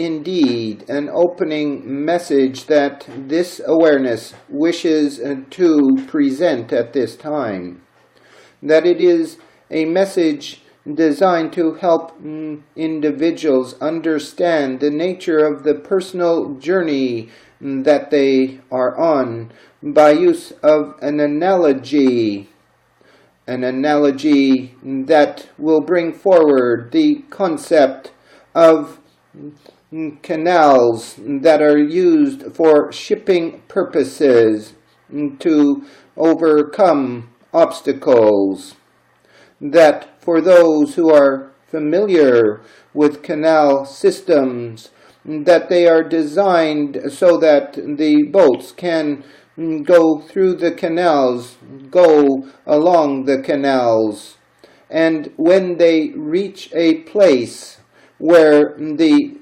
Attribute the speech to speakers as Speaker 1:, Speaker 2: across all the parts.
Speaker 1: indeed an opening message that this awareness wishes to present at this time. That it is a message designed to help individuals understand the nature of the personal journey that they are on by use of an analogy that will bring forward the concept of canals that are used for shipping purposes to overcome obstacles. That for those who are familiar with canal systems, that they are designed so that the boats can go through the canals, go along the canals, and when they reach a place where the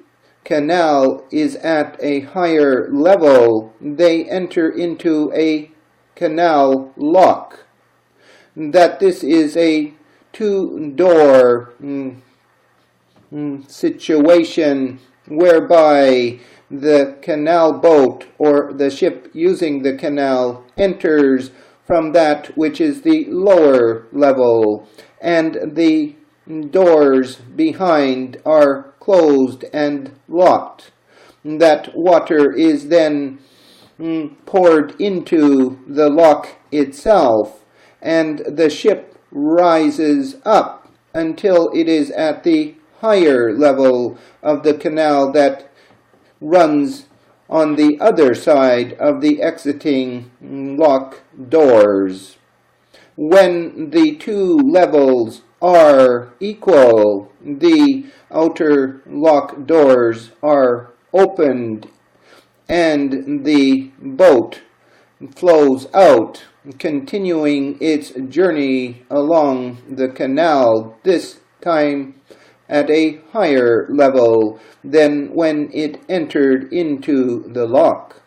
Speaker 1: canal is at a higher level, they enter into a canal lock. That this is a two-door situation whereby the canal boat or the ship using the canal enters from that which is the lower level, and the doors behind are closed and locked. That water is then poured into the lock itself, and the ship rises up until it is at the higher level of the canal that runs on the other side of the exiting lock doors. When the two levels are equal, the outer lock doors are opened and the boat flows out, continuing its journey along the canal, this time at a higher level than when it entered into the lock.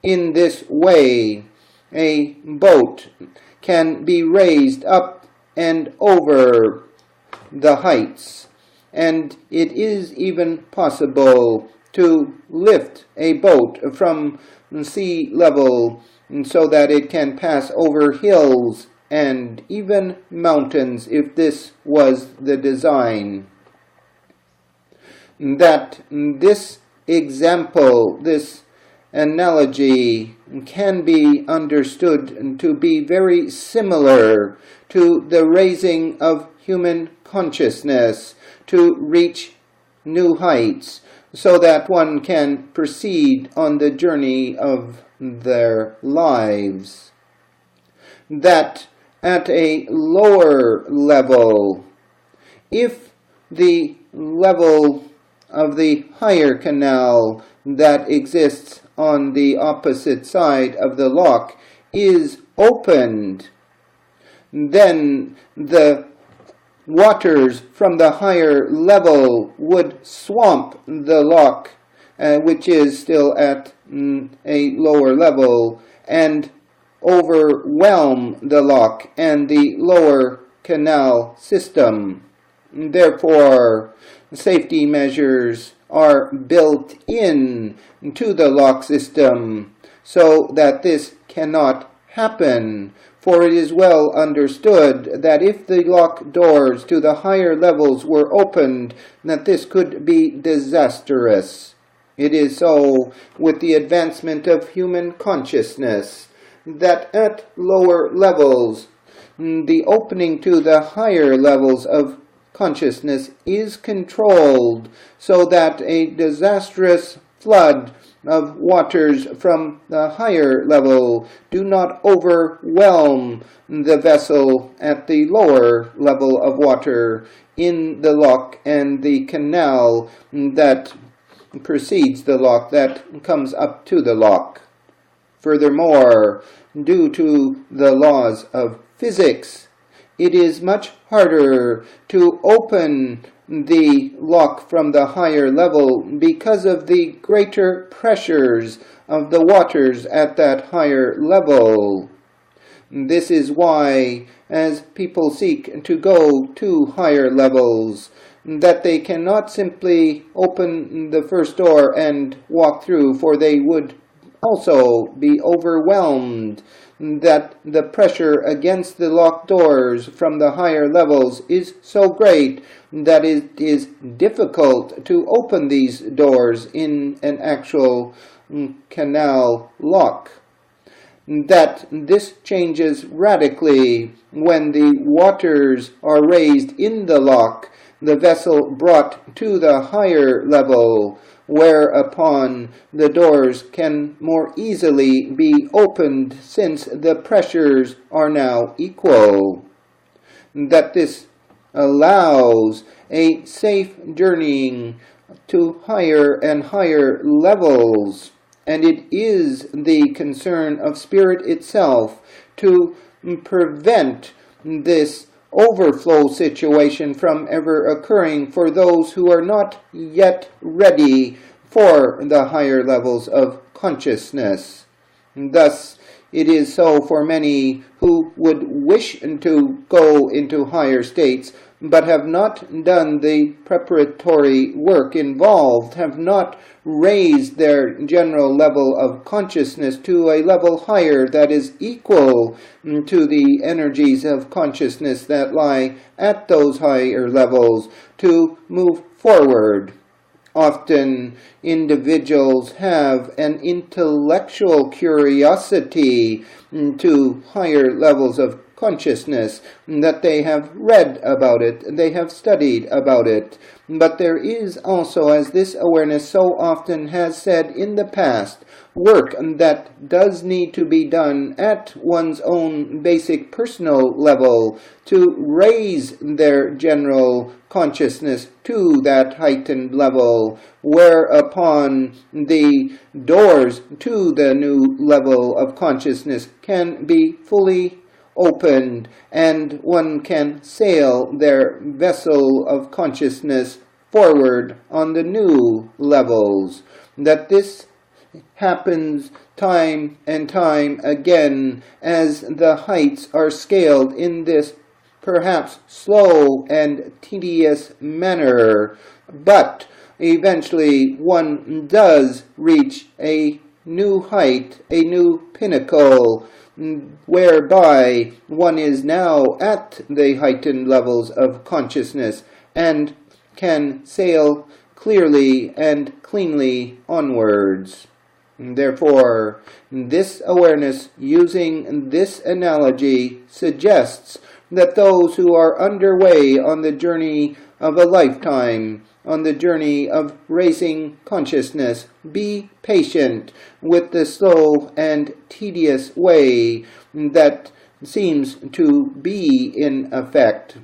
Speaker 1: In this way, a boat can be raised up and over the heights, and it is even possible to lift a boat from sea level so that it can pass over hills and even mountains if this was the design. That this example, this analogy, can be understood to be very similar to the raising of human consciousness to reach new heights, so that one can proceed on the journey of their lives. That at a lower level, if the level of the higher canal that exists on the opposite side of the lock is opened, then the waters from the higher level would swamp the lock, which is still at a lower level, and overwhelm the lock and the lower canal system. Therefore, safety measures are built in to the lock system so that this cannot happen. For it is well understood that if the lock doors to the higher levels were opened, that this could be disastrous. It is so with the advancement of human consciousness, that at lower levels, the opening to the higher levels of consciousness is controlled so that a disastrous flood of waters from the higher level do not overwhelm the vessel at the lower level of water in the lock and the canal that precedes the lock, that comes up to the lock. Furthermore, due to the laws of physics, it is much harder to open the lock from the higher level because of the greater pressures of the waters at that higher level. This is why, as people seek to go to higher levels, that they cannot simply open the first door and walk through, for they would also be overwhelmed, that the pressure against the locked doors from the higher levels is so great that it is difficult to open these doors in an actual canal lock. That this changes radically when the waters are raised in the lock, the vessel brought to the higher level, whereupon the doors can more easily be opened since the pressures are now equal. That this allows a safe journeying to higher and higher levels, and it is the concern of spirit itself to prevent this overflow situation from ever occurring for those who are not yet ready for the higher levels of consciousness. Thus, it is so for many who would wish to go into higher states, but have not done the preparatory work involved, have not raised their general level of consciousness to a level higher that is equal to the energies of consciousness that lie at those higher levels to move forward. Often individuals have an intellectual curiosity to higher levels of consciousness, that they have read about it, they have studied about it. But there is also, as this awareness so often has said in the past, work that does need to be done at one's own basic personal level to raise their general consciousness to that heightened level, whereupon the doors to the new level of consciousness can be fully opened, and one can sail their vessel of consciousness forward on the new levels. That this happens time and time again as the heights are scaled in this perhaps slow and tedious manner, but eventually one does reach a new height, a new pinnacle, whereby one is now at the heightened levels of consciousness and can sail clearly and cleanly onwards. Therefore, this awareness, using this analogy, suggests that those who are underway on the journey of a lifetime, on the journey of raising consciousness, be patient with the slow and tedious way that seems to be in effect.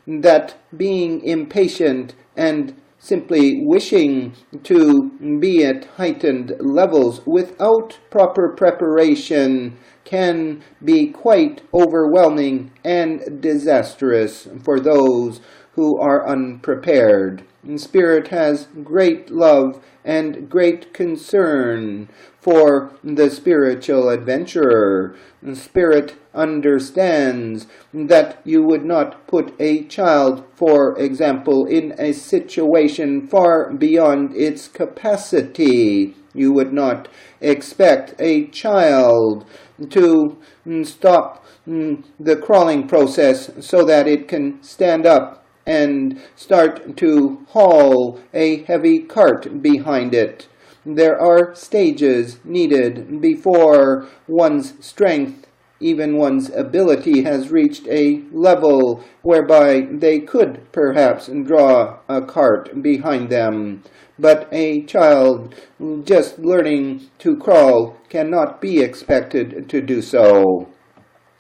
Speaker 1: That being impatient and simply wishing to be at heightened levels without proper preparation can be quite overwhelming and disastrous for those who are unprepared. And Spirit has great love and great concern for the spiritual adventurer. And Spirit understands that you would not put a child, for example, in a situation far beyond its capacity. You would not expect a child to stop the crawling process so that it can stand up and start to haul a heavy cart behind it. There are stages needed before one's strength, even one's ability, has reached a level whereby they could perhaps draw a cart behind them. But a child just learning to crawl cannot be expected to do so.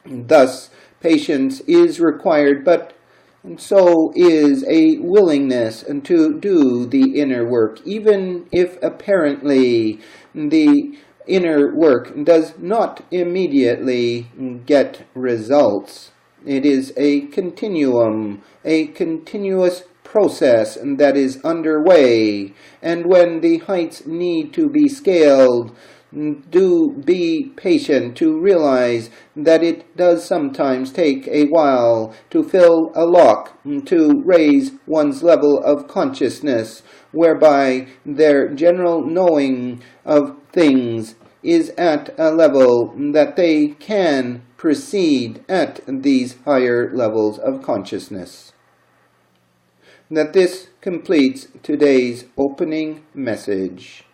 Speaker 1: Thus, patience is required, but so is a willingness to do the inner work, even if apparently the inner work does not immediately get results. It is a continuum, a continuous process that is underway, and when the heights need to be scaled, do be patient to realize that it does sometimes take a while to fill a lock, to raise one's level of consciousness, whereby their general knowing of things is at a level that they can proceed at these higher levels of consciousness. That this completes today's opening message.